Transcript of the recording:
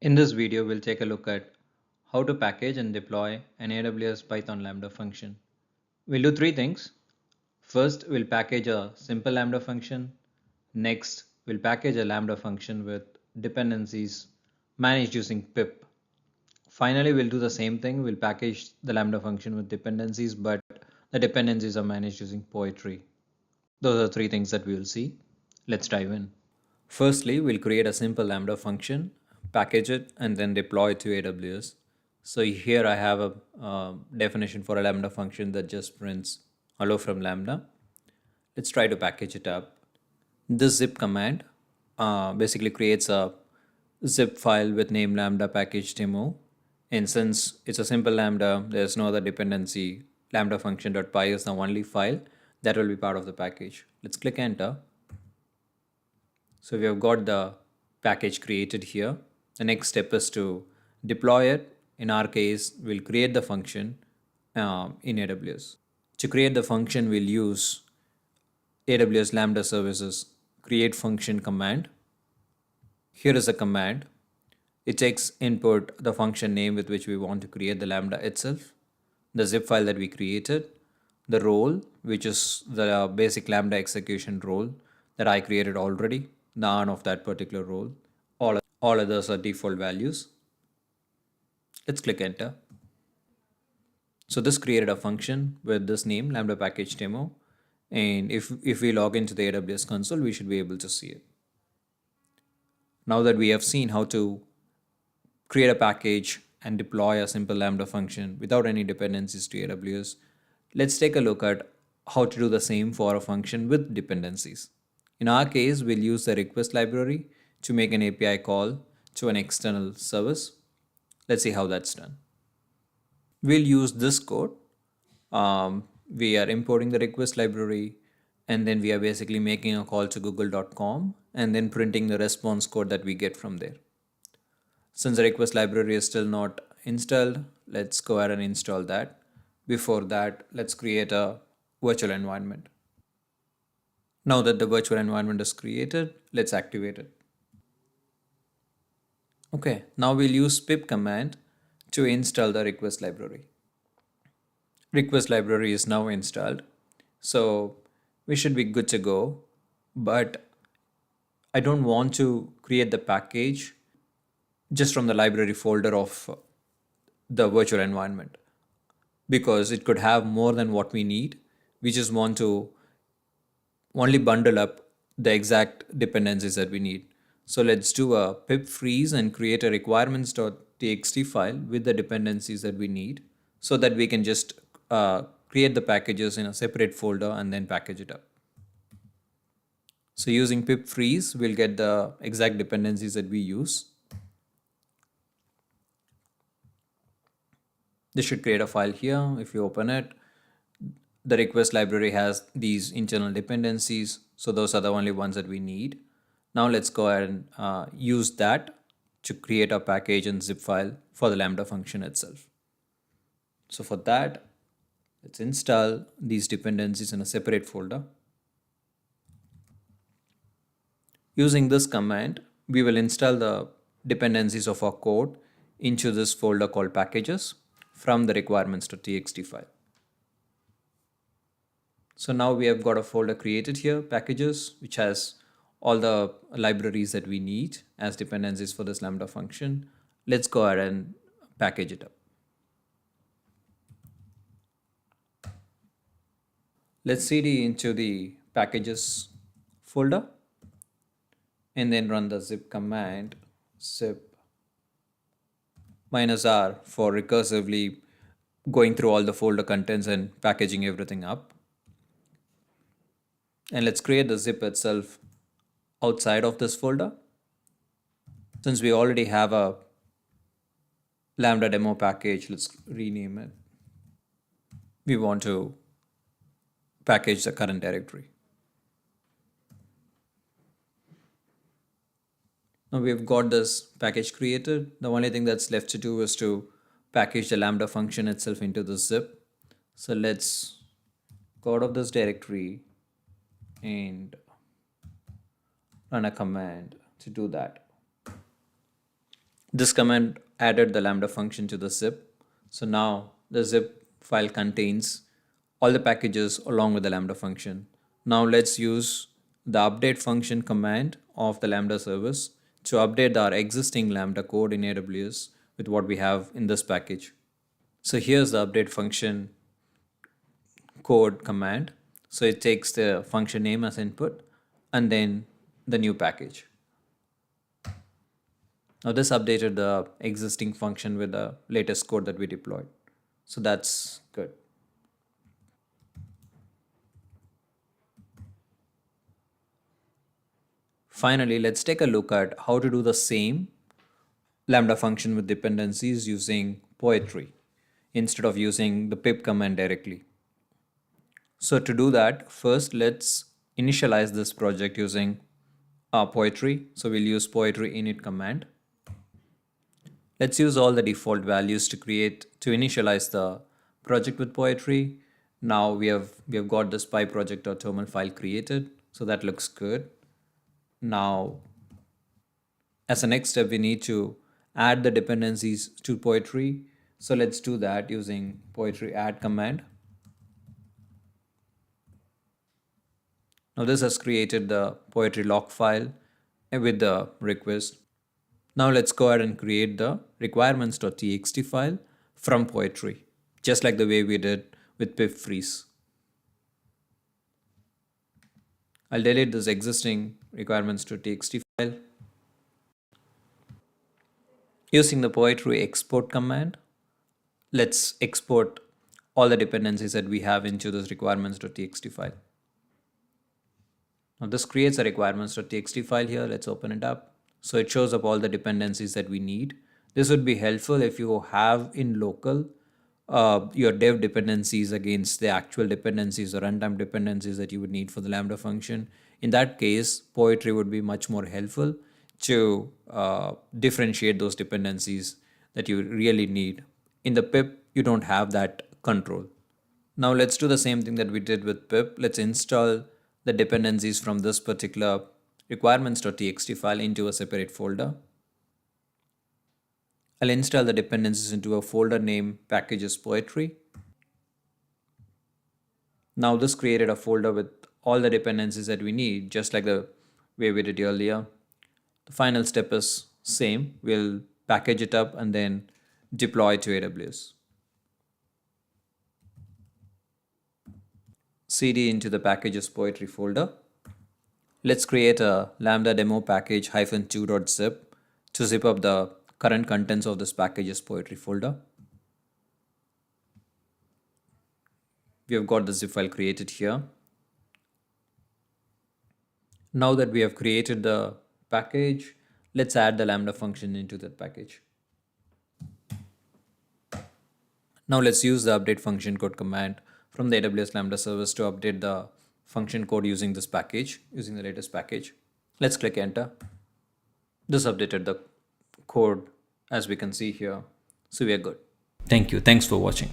In this video, we'll take a look at how to package and deploy an AWS Python Lambda function. We'll do three things. First, we'll package a simple Lambda function. Next, we'll package a Lambda function with dependencies managed using pip. Finally, we'll do the same thing. We'll package the Lambda function with dependencies, but the dependencies are managed using poetry. Those are three things that we'll see. Let's dive in. Firstly, we'll create a simple Lambda function, package it, and then deploy it to AWS. So here I have a definition for a Lambda function that just prints hello from Lambda. Let's try to package it up. This zip command basically creates a zip file with name lambda package demo. And since it's a simple Lambda, there's no other dependency. Lambda function.py is the only file that will be part of the package. Let's click enter. So we have got the package created here. The next step is to deploy it. In our case, we'll create the function in AWS. To create the function, we'll use AWS Lambda services create function command. Here is a command. It takes input the function name with which we want to create the Lambda itself, the zip file that we created, the role, which is the basic Lambda execution role that I created already, the on of that particular role. All others are default values. Let's click enter. So this created a function with this name lambda package demo. And if we log into the AWS console, we should be able to see it. Now that we have seen how to create a package and deploy a simple Lambda function without any dependencies to AWS, let's take a look at how to do the same for a function with dependencies. In our case, we'll use the request library to make an API call to an external service. Let's see how that's done. We'll use this code. We are importing the request library, and then we are basically making a call to google.com and then printing the response code that we get from there. Since the request library is still not installed, let's go ahead and install that. Before that, let's create a virtual environment. Now that the virtual environment is created, let's activate it. Okay, now we'll use pip command to install the request library. Request library is now installed, so we should be good to go. But I don't want to create the package just from the library folder of the virtual environment, because it could have more than what we need. We just want to only bundle up the exact dependencies that we need. So let's do a pip freeze and create a requirements.txt file with the dependencies that we need, so that we can just create the packages in a separate folder and then package it up. So using pip freeze, we'll get the exact dependencies that we use. This should create a file here. If you open it, the request library has these internal dependencies. So those are the only ones that we need. Now let's go ahead and use that to create a package and zip file for the Lambda function itself. So for that, let's install these dependencies in a separate folder. Using this command, we will install the dependencies of our code into this folder called packages from the requirements.txt file. So now we have got a folder created here, packages, which has all the libraries that we need as dependencies for this Lambda function. Let's go ahead and package it up. Let's cd into the packages folder and then run the zip command, zip -r for recursively going through all the folder contents and packaging everything up. And let's create the zip itself outside of this folder. Since we already have a Lambda demo package, let's rename it. We want to package the current directory. Now we've got this package created. The only thing that's left to do is to package the Lambda function itself into the zip. So let's go out of this directory and run a command to do that. This command added the Lambda function to the zip. So now the zip file contains all the packages along with the Lambda function. Now let's use the update function command of the Lambda service to update our existing Lambda code in AWS with what we have in this package. So here's the update function code command. So it takes the function name as input and then the new package. Now this updated the existing function with the latest code that we deployed. So that's good. Finally, let's take a look at how to do the same Lambda function with dependencies using Poetry instead of using the pip command directly. So to do that, first let's initialize this project using Poetry. So we'll use Poetry init command. Let's use all the default values to initialize the project with Poetry. Now we have got this pyproject.toml file created, so that looks good. Now, as a next step, we need to add the dependencies to Poetry. So let's do that using Poetry add command. Now this has created the Poetry log file with the request. Now let's go ahead and create the requirements.txt file from Poetry, just like the way we did with pip freeze. I'll delete this existing requirements.txt file. Using the Poetry export command, let's export all the dependencies that we have into this requirements.txt file. Now this creates a requirements.txt file here. Let's open it up. So it shows up all the dependencies that we need. This would be helpful if you have in local your dev dependencies against the actual dependencies or runtime dependencies that you would need for the Lambda function. In that case, Poetry would be much more helpful to differentiate those dependencies that you really need. In the pip, you don't have that control. Now let's do the same thing that we did with pip. Let's install the dependencies from this particular requirements.txt file into a separate folder. I'll install the dependencies into a folder named packages Poetry. Now this created a folder with all the dependencies that we need, just like the way we did earlier. The final step is same. We'll package it up and then deploy to AWS. cd into the packages Poetry folder. Let's create a lambda demo package -2.zip to zip up the current contents of this packages Poetry folder. We have got the zip file created here. Now that we have created the package, let's add the Lambda function into that package. Now let's use the update function code command from the AWS Lambda service to update the function code using this package, using the latest package. Let's click enter. This updated the code as we can see here. So we are good. Thank you. Thanks for watching.